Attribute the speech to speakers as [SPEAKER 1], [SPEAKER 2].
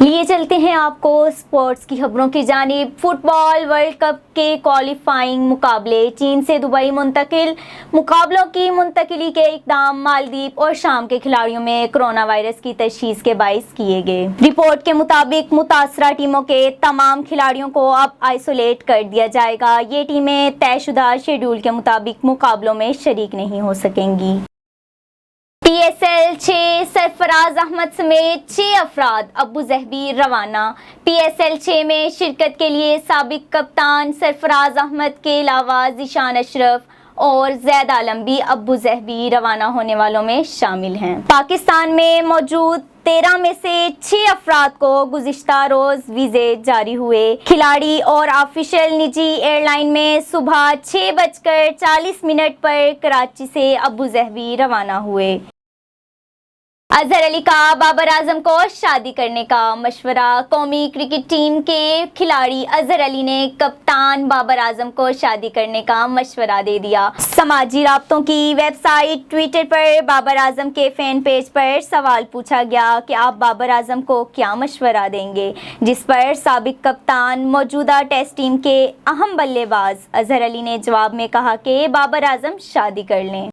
[SPEAKER 1] लिए चलते हैं आपको स्पोर्ट्स की खबरों की जानिब। फुटबॉल वर्ल्ड कप के क्वालिफाइंग मुकाबले चीन से दुबई मुंतकिल। मुकाबलों की मुंतकिली के इकदाम मालदीव और शाम के खिलाड़ियों में कोरोना वायरस की तशखीस के बाइस किए गए। रिपोर्ट के मुताबिक मुतासरा टीमों के तमाम खिलाड़ियों को अब आइसोलेट कर दिया जाएगा। ये टीमें तयशुदा शेड्यूल के मुताबिक मुकाबलों में शरीक नहीं हो सकेंगी। PSL 6 सरफराज अहमद समेत 6 अफराद अबू ज़हबी रवाना। PSL 6 में शिरकत के लिए साबिक कप्तान सरफराज अहमद के अलावा ज़ीशान अशरफ और ज़ैद आलम भी अबू ज़हबी रवाना होने वालों में शामिल हैं। पाकिस्तान में मौजूद 13 में से 6 अफराद को गुज़िश्ता रोज़ वीज़े जारी हुए। खिलाड़ी और ऑफिशियल निजी एयरलाइन में सुबह 6:40 पर कराची से अबू ज़हबी रवाना हुए। अजहर अली का बाबर आजम को शादी करने का मशवरा। कौमी क्रिकेट टीम के खिलाड़ी अजहर अली ने कप्तान बाबर आजम को शादी करने का मशवरा दे दिया। समाजी राब्तों की वेबसाइट ट्विटर पर बाबर आजम के फैन पेज पर सवाल पूछा गया कि आप बाबर आजम को क्या मशवरा देंगे, जिस पर साबिक कप्तान मौजूदा टेस्ट टीम के अहम बल्लेबाज अजहर अली ने जवाब में कहा कि बाबर आजम शादी कर लें।